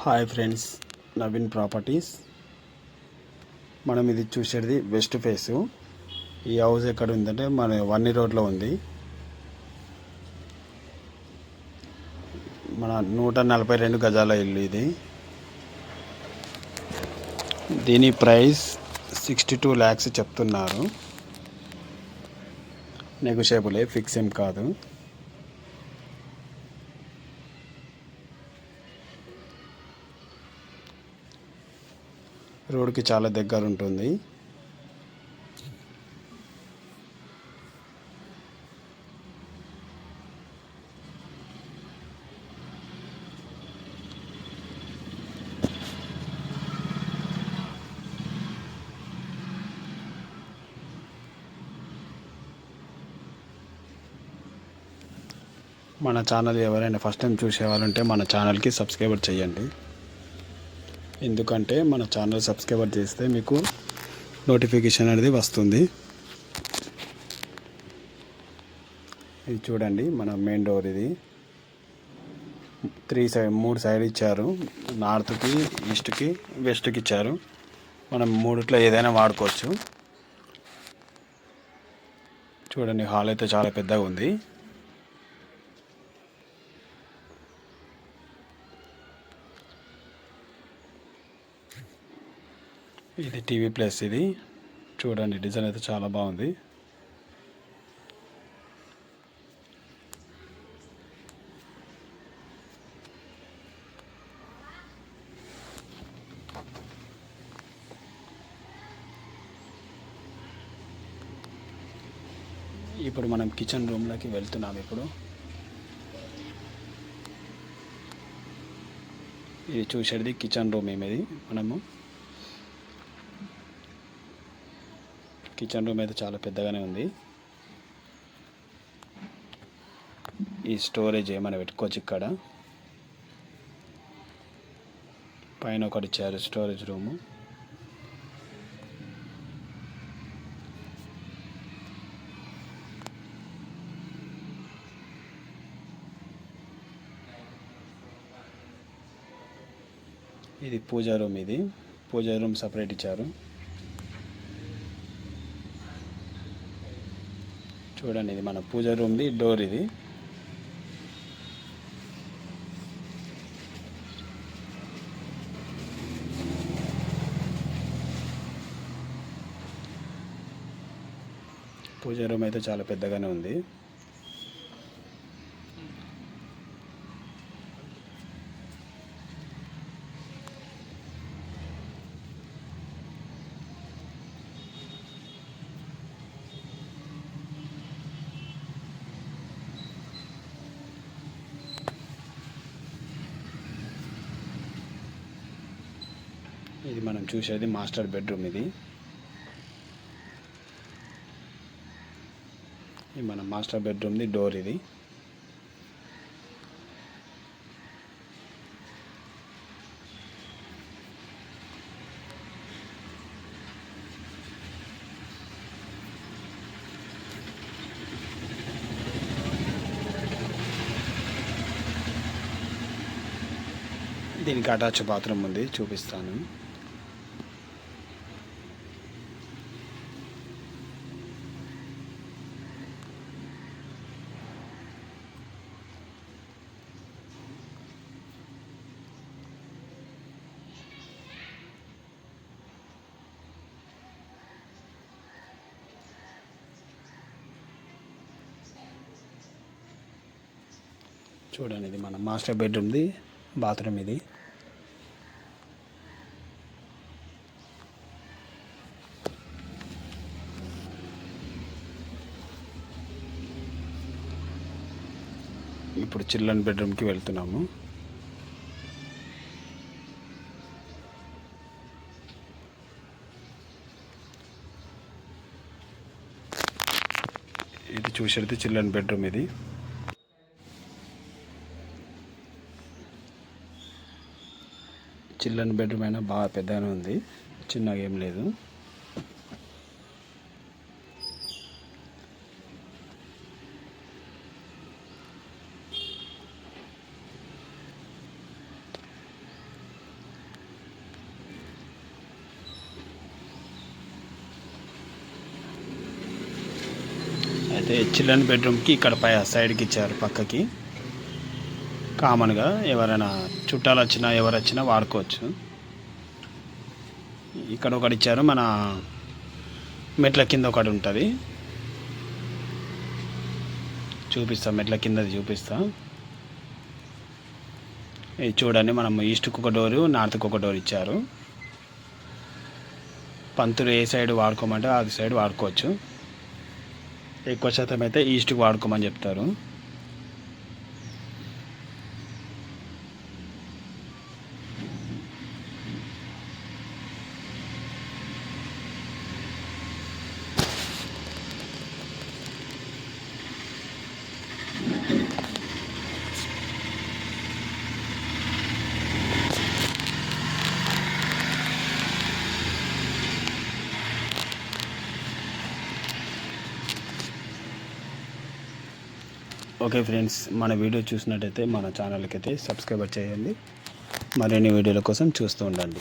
Hi friends, Naveen properties. మనం ఇది చూసేది వెస్ట్ ఫేసు. ఈ హౌస్ ఎక్కడ ఉందంటే మన వన్నీ రోడ్లో ఉంది. మన 142 గజాల ఇల్లు ఇది. దీని ప్రైస్ 62 lakhs చెప్తున్నారు. నెగోషియబులే, ఫిక్స్ ఏం కాదు. రోడ్కి చాలా దగ్గర ఉంటుంది. మన ఛానల్ ఎవరైనా ఫస్ట్ టైం చూసేవాళ్ళంటే మన ఛానల్కి సబ్స్క్రైబర్ చేయండి. ఎందుకంటే మన ఛానల్ సబ్స్క్రైబర్ చేస్తే మీకు నోటిఫికేషన్ అనేది వస్తుంది. ఇది చూడండి, మన మెయిన్ డోర్ ఇది. 3 సైడ్ ఇచ్చారు. నార్త్కి, ఈస్ట్కి, వెస్ట్కి ఇచ్చారు. మనం మూడిట్లో ఏదైనా వాడుకోవచ్చు. చూడండి, హాల్ అయితే చాలా పెద్దగా ఉంది. ఇది టీవీ ప్లస్. ఇది చూడండి, డిజైన్ అయితే చాలా బాగుంది. ఇప్పుడు మనం కిచెన్ రూమ్లోకి వెళ్తున్నాం. ఇది చూసేది కిచెన్ రూమ్. ఏమిది మనము కిచెన్ రూమ్ అయితే చాలా పెద్దగానే ఉంది. ఈ స్టోరేజ్ ఏమైనా పెట్టుకోవచ్చు. ఇక్కడ పైన ఒకటి ఇచ్చారు స్టోరేజ్ రూము. ఇది పూజా రూమ్. ఇది పూజా రూమ్ సపరేట్ ఇచ్చారు. చూడండి, ఇది మన పూజా రూమ్ది డోర్. ఇది పూజా రూమ్ అయితే చాలా పెద్దగానే ఉంది. ఇది మనం చూసేది మాస్టర్ బెడ్రూమ్. ఇది మన మాస్టర్ బెడ్రూమ్ది డోర్. ఇది దీనికి అటాచ్ బాత్రూమ్ ఉంది, చూపిస్తాను. చూడండి, ఇది మన మాస్టర్ బెడ్రూమ్ది బాత్రూమ్. ఇది ఇప్పుడు చిల్డ్రన్ బెడ్రూమ్కి వెళ్తున్నాము. ఇది చూసేది చిల్డ్రన్ బెడ్రూమ్. ఇది చిల్డ్రన్ బెడ్రూమ్ అయినా బాగా పెద్దగానే ఉంది, చిన్నగా ఏం లేదు. అయితే చిల్డ్రన్ బెడ్రూమ్కి ఇక్కడ పై సైడ్కి ఇచ్చారు, పక్కకి కామన్గా ఎవరైనా చుట్టాలు వచ్చినా ఎవరు వచ్చినా వాడుకోవచ్చు. ఇక్కడ ఒకటి ఇచ్చారు, మన మెట్ల కింద ఒకటి ఉంటుంది, చూపిస్తా, మెట్ల కిందది చూపిస్తా. ఇది చూడండి, మనం ఈస్ట్కి ఒక డోరు, నార్త్కి ఒక డోర్ ఇచ్చారు. పంతులు ఏ సైడ్ వాడుకోమంటే ఆ సైడ్ వాడుకోవచ్చు. ఎక్కువ శాతం అయితే ఈస్ట్కి వాడుకోమని చెప్తారు. ఓకే ఫ్రెండ్స్, మన వీడియో చూసినట్టయితే మన ఛానల్కి అయితే సబ్స్క్రైబ్ చేయండి. మరిన్ని వీడియోల కోసం చూస్తూ ఉండండి.